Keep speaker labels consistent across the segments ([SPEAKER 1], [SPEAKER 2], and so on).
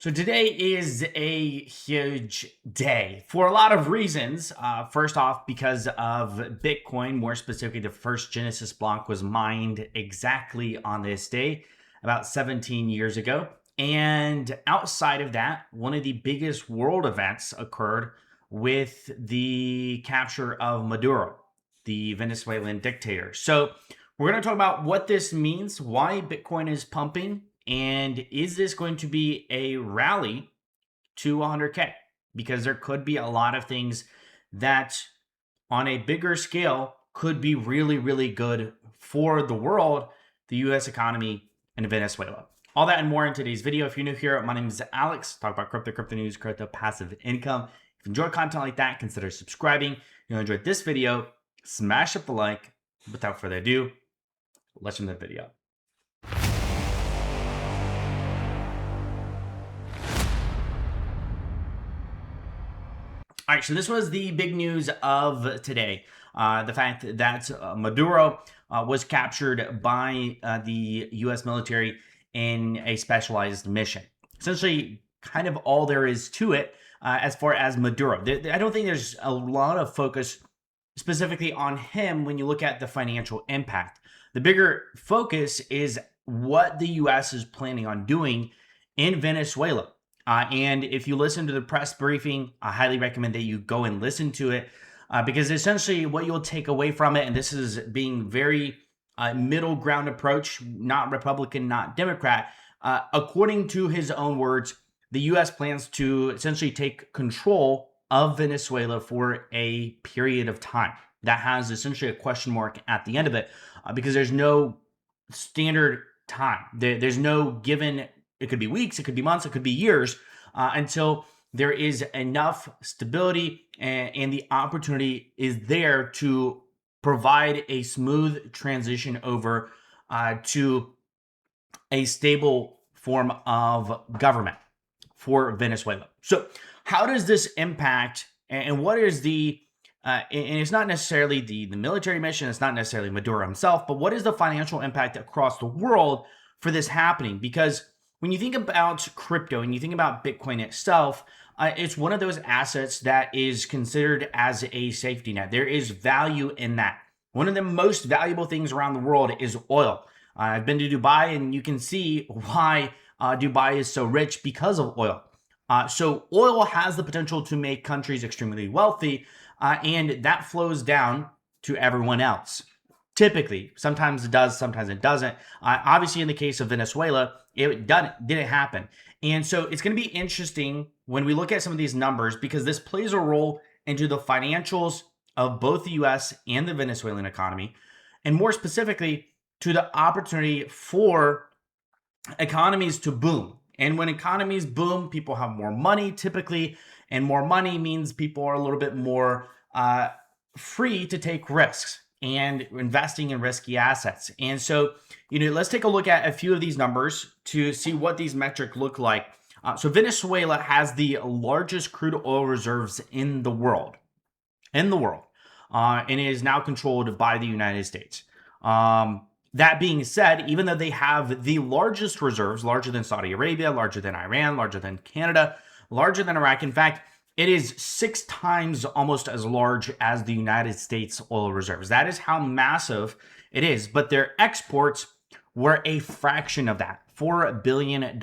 [SPEAKER 1] So today is a huge day for a lot of reasons. First off, because of Bitcoin, more specifically, the first Genesis block was mined exactly on this day, about 17 years ago. And outside of that, one of the biggest world events occurred with the capture of Maduro, the Venezuelan dictator. So we're going to talk about what this means, why Bitcoin is pumping, and is this going to be a rally to 100K? Because there could be a lot of things that on a bigger scale could be really, really good for the world, the US economy, and Venezuela. All that and more in today's video. If you're new here, my name is Alex. Talk about crypto news, crypto passive income. If you enjoy content like that, consider subscribing. If you enjoyed this video, smash up the like. Without further ado, let's end the video. All right, so this was the big news of today. The fact that Maduro was captured by the U.S. military in a specialized mission. Essentially, kind of all there is to it as far as Maduro. I don't think there's a lot of focus specifically on him when you look at the financial impact. The bigger focus is what the U.S. is planning on doing in Venezuela. And if you listen to the press briefing, I highly recommend that you go and listen to it because essentially what you'll take away from it, and this is being very middle ground approach, not Republican, not Democrat, according to his own words, the U.S. plans to essentially take control of Venezuela for a period of time. That has essentially a question mark at the end of it because there's no standard time. There's no given. It could be weeks, it could be months, it could be years until there is enough stability and the opportunity is there to provide a smooth transition over to a stable form of government for Venezuela. So how does this impact and what is the and it's not necessarily the military mission, it's not necessarily Maduro himself, but what is the financial impact across the world for this happening? Because when you think about crypto and you think about Bitcoin itself, it's one of those assets that is considered as a safety net. There is value in that. One of the most valuable things around the world is oil. I've been to Dubai and you can see why Dubai is so rich because of oil. So oil has the potential to make countries extremely wealthy, and that flows down to everyone else. Typically, sometimes it does, sometimes it doesn't. Obviously, in the case of Venezuela, it didn't happen. And so it's going to be interesting when we look at some of these numbers because this plays a role into the financials of both the US and the Venezuelan economy, and more specifically to the opportunity for economies to boom. And when economies boom, people have more money typically, and more money means people are a little bit more free to take risks and investing in risky assets. And so, let's take a look at a few of these numbers to see what these metrics look like. So Venezuela has the largest crude oil reserves in the world, and it is now controlled by the United States. That being said, even though they have the largest reserves, larger than Saudi Arabia, larger than Iran, larger than Canada, larger than Iraq, in fact, it is 6 times almost as large as the United States oil reserves. That is how massive it is. But their exports were a fraction of that, $4 billion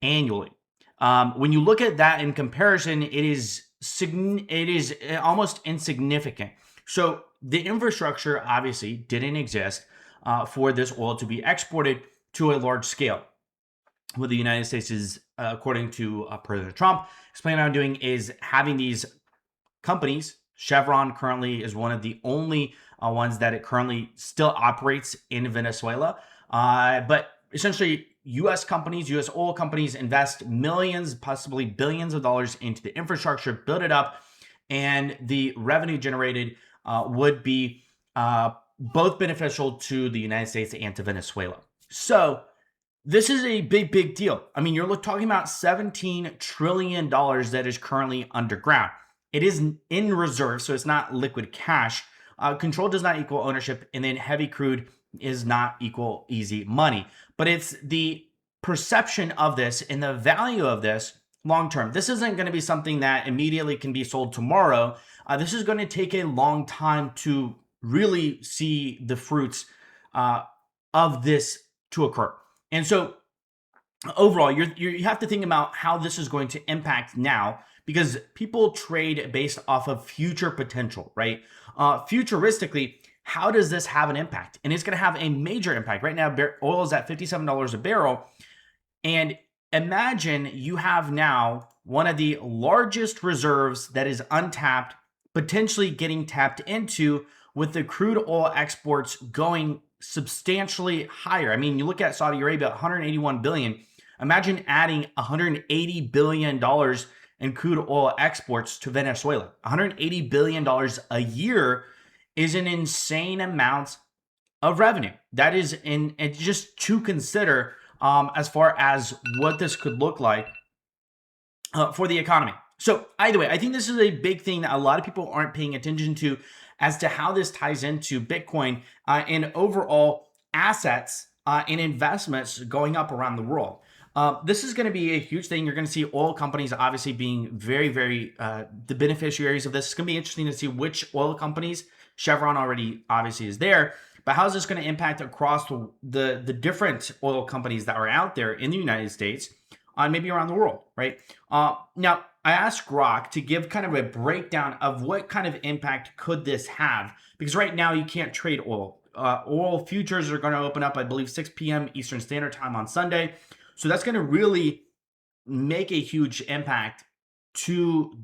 [SPEAKER 1] annually. When you look at that in comparison, it is almost insignificant. So the infrastructure obviously didn't exist for this oil to be exported to a large scale. What the United States is, according to President Trump, is planning on doing is having these companies. Chevron currently is one of the only ones that it currently still operates in Venezuela. But essentially, U.S. companies, U.S. oil companies invest millions, possibly billions of dollars into the infrastructure, build it up, and the revenue generated would be both beneficial to the United States and to Venezuela. So this is a big, big deal. I mean, you're talking about $17 trillion that is currently underground. It is in reserve, so it's not liquid cash. Control does not equal ownership, and then heavy crude is not equal easy money. But it's the perception of this and the value of this long term. This isn't going to be something that immediately can be sold tomorrow. This is going to take a long time to really see the fruits of this to occur. And so overall, you have to think about how this is going to impact now, because people trade based off of future potential, right? Futuristically, how does this have an impact? And it's going to have a major impact. Right now, oil is at $57 a barrel. And imagine you have now one of the largest reserves that is untapped, potentially getting tapped into, with the crude oil exports going substantially higher. I mean, you look at Saudi Arabia, 181 billion. Imagine adding $180 billion in crude oil exports to Venezuela. $180 billion a year is an insane amount of revenue. That is it's just to consider as far as what this could look like for the economy. So either way, I think this is a big thing that a lot of people aren't paying attention to as to how this ties into Bitcoin and overall assets and investments going up around the world. This is going to be a huge thing. You're going to see oil companies obviously being very, very the beneficiaries of this. It's going to be interesting to see which oil companies. Chevron already obviously is there, but how is this going to impact across the different oil companies that are out there in the United States, maybe around the world, right? Now, I asked Grok to give kind of a breakdown of what kind of impact could this have, because right now you can't trade oil. Oil futures are going to open up, I believe, 6 p.m. Eastern Standard Time on Sunday. So that's going to really make a huge impact to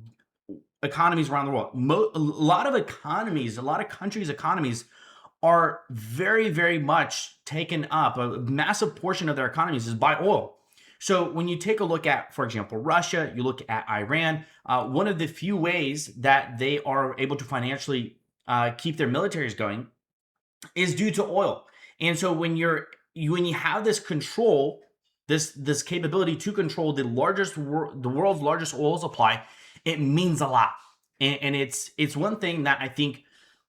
[SPEAKER 1] economies around the world. A lot of economies, a lot of countries' economies are very, very much taken up. A massive portion of their economies is by oil. So when you take a look at, for example, Russia, you look at Iran, one of the few ways that they are able to financially keep their militaries going is due to oil. And so when you have this control, this capability to control the world's largest oil supply, it means a lot. And it's one thing that I think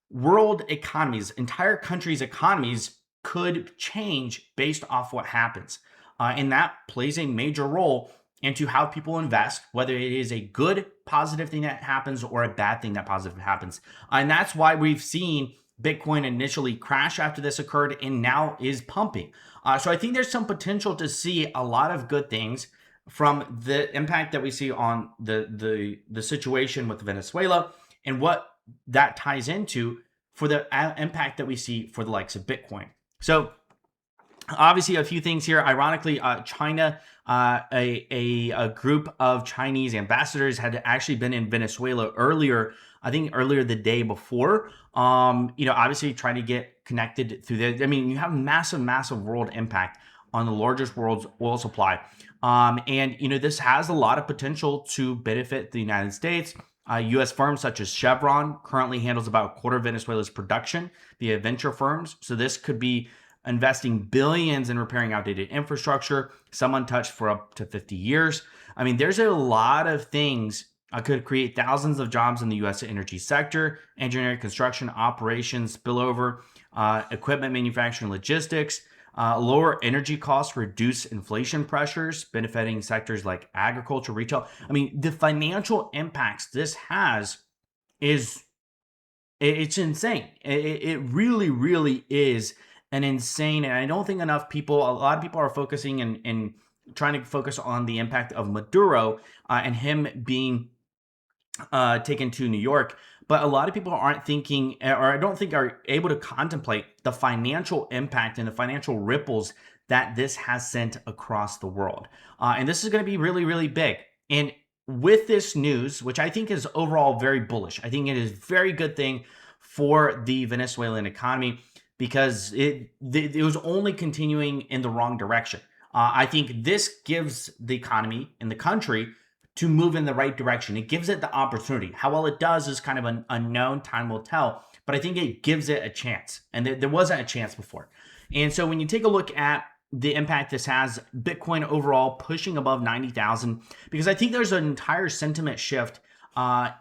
[SPEAKER 1] world economies, entire countries' economies could change based off what happens. And that plays a major role into how people invest, whether it is a good, positive thing that happens or a bad thing that positive happens. And that's why we've seen Bitcoin initially crash after this occurred and now is pumping. So I think there's some potential to see a lot of good things from the impact that we see on the situation with Venezuela and what that ties into for the impact that we see for the likes of Bitcoin. So obviously, a few things here. Ironically, China, a group of Chinese ambassadors had actually been in Venezuela earlier the day before. Obviously trying to get connected through there. I mean, you have massive world impact on the largest world's oil supply. This has a lot of potential to benefit the United States. U.S. firms such as Chevron currently handles about a quarter of Venezuela's production via venture firms. So this could be investing billions in repairing outdated infrastructure, some untouched for up to 50 years. I mean, there's a lot of things could create thousands of jobs in the U.S. energy sector, engineering, construction, operations, spillover, equipment manufacturing, logistics, lower energy costs, reduce inflation pressures, benefiting sectors like agriculture, retail. I mean, the financial impacts this has it's insane. It really is an insane, and I don't think a lot of people are focusing and trying to focus on the impact of Maduro and him being taken to New York. But a lot of people aren't thinking, or I don't think are able to contemplate the financial impact and the financial ripples that this has sent across the world. And this is going to be really big. And with this news, which I think is overall very bullish, I think it is a very good thing for the Venezuelan economy, because it was only continuing in the wrong direction. I think this gives the economy and the country to move in the right direction. It gives it the opportunity. How well it does is kind of an unknown. Time will tell. But I think it gives it a chance. And there wasn't a chance before. And so when you take a look at the impact this has, Bitcoin overall pushing above 90,000, because I think there's an entire sentiment shift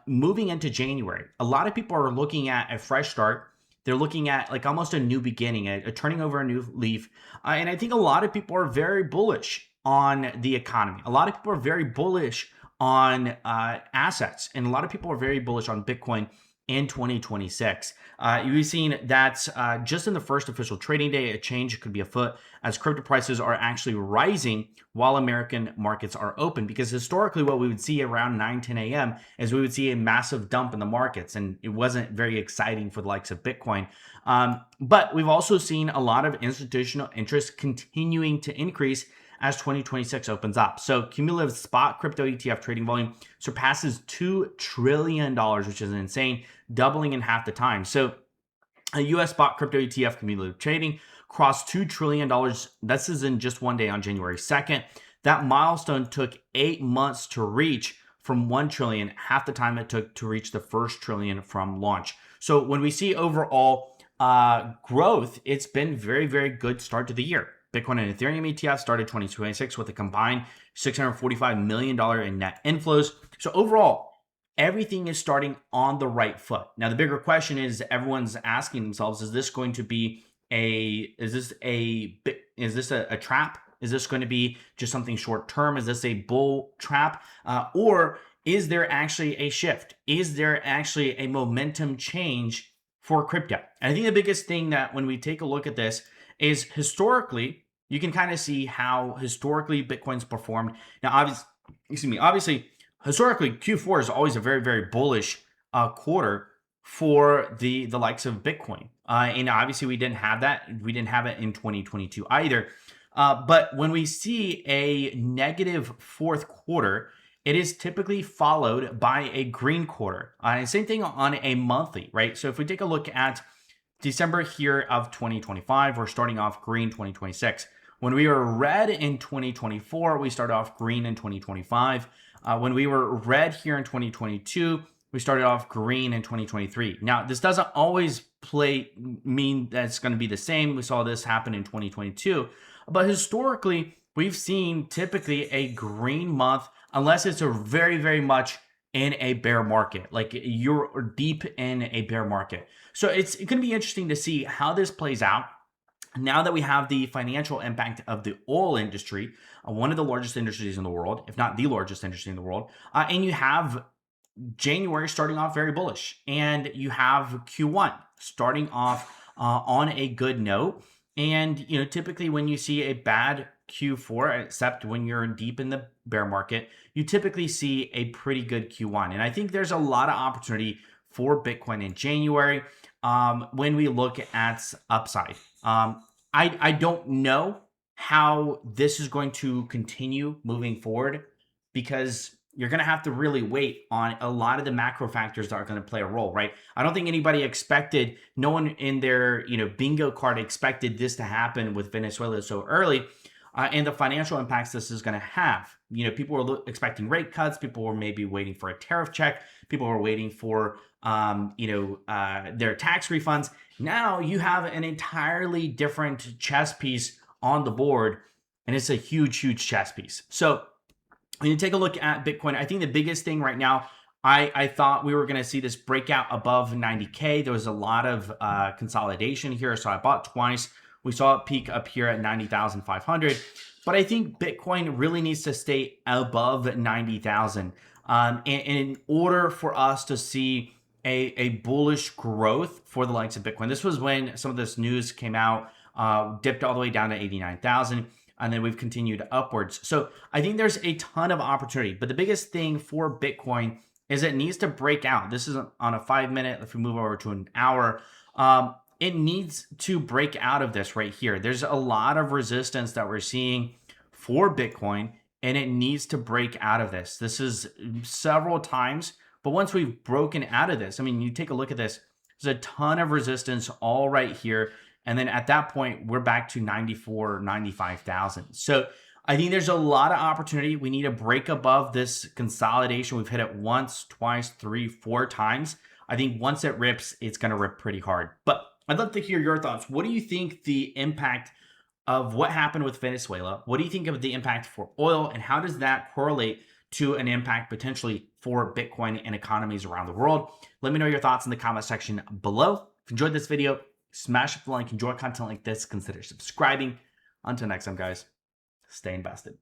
[SPEAKER 1] moving into January. A lot of people are looking at a fresh start. They're looking at like almost a new beginning, a turning over a new leaf. And I think a lot of people are very bullish on the economy. A lot of people are very bullish on assets, and a lot of people are very bullish on Bitcoin in 2026. You've seen that just in the first official trading day, a change could be afoot as crypto prices are actually rising while American markets are open. Because historically, what we would see around 9, 10 a.m. is we would see a massive dump in the markets, and it wasn't very exciting for the likes of Bitcoin. But we've also seen a lot of institutional interest continuing to increase as 2026 opens up. So cumulative spot crypto ETF trading volume surpasses $2 trillion, which is insane, doubling in half the time. So a US spot crypto ETF cumulative trading crossed $2 trillion. This is in just one day on January 2nd. That milestone took 8 months to reach from 1 trillion, half the time it took to reach the first trillion from launch. So when we see overall growth, it's been very, very good start to the year. Bitcoin and Ethereum ETF started 2026 with a combined $645 million in net inflows. So overall, everything is starting on the right foot. Now, the bigger question is everyone's asking themselves, is this going to be a trap? Is this going to be just something short term? Is this a bull trap? Or is there actually a shift? Is there actually a momentum change for crypto? And I think the biggest thing that when we take a look at this is historically, you can kind of see how historically Bitcoin's performed. Now, obviously, historically, Q4 is always a very, very bullish quarter for the likes of Bitcoin. And obviously, we didn't have that. We didn't have it in 2022 either. But when we see a negative fourth quarter, it is typically followed by a green quarter. And same thing on a monthly, right? So if we take a look at December here of 2025, we're starting off green 2026. When we were red in 2024, we started off green in 2025. When we were red here in 2022, we started off green in 2023. Now, this doesn't always mean that it's going to be the same. We saw this happen in 2022. But historically, we've seen typically a green month, unless it's a very, very much in a bear market, like you're deep in a bear market. So it's going to be interesting to see how this plays out. Now that we have the financial impact of the oil industry, one of the largest industries in the world, if not the largest industry in the world, and you have January starting off very bullish, and you have Q1 starting off on a good note. And typically when you see a bad Q4, except when you're deep in the bear market, you typically see a pretty good Q1. And I think there's a lot of opportunity for Bitcoin in January when we look at upside. I don't know how this is going to continue moving forward, because you're going to have to really wait on a lot of the macro factors that are going to play a role, right? I don't think anybody expected, no one in their bingo card expected this to happen with Venezuela so early, and the financial impacts this is going to have. People were expecting rate cuts. People were maybe waiting for a tariff check. People were waiting for their tax refunds. Now you have an entirely different chess piece on the board, and it's a huge, huge chess piece. So when you take a look at Bitcoin, I think the biggest thing right now, I thought we were going to see this breakout above 90K. There was a lot of consolidation here, so I bought twice. We saw it peak up here at 90,500. But I think Bitcoin really needs to stay above 90,000. And in order for us to see a bullish growth for the likes of Bitcoin, this was when some of this news came out, dipped all the way down to 89,000. And then we've continued upwards. So I think there's a ton of opportunity. But the biggest thing for Bitcoin is it needs to break out. This is on a 5 minute. If we move over to an hour, it needs to break out of this right here. There's a lot of resistance that we're seeing for Bitcoin, and it needs to break out of this. This is several times. But once we've broken out of this, I mean, you take a look at this, there's a ton of resistance all right here. And then at that point, we're back to 94, 95,000. So I think there's a lot of opportunity. We need to break above this consolidation. We've hit it once, twice, 3, 4 times. I think once it rips, it's going to rip pretty hard. But I'd love to hear your thoughts. What do you think the impact of what happened with Venezuela? What do you think of the impact for oil? And how does that correlate to an impact potentially for Bitcoin and economies around the world? Let me know your thoughts in the comment section below. If you enjoyed this video, smash the like, enjoy content like this, consider subscribing. Until next time, guys, stay invested.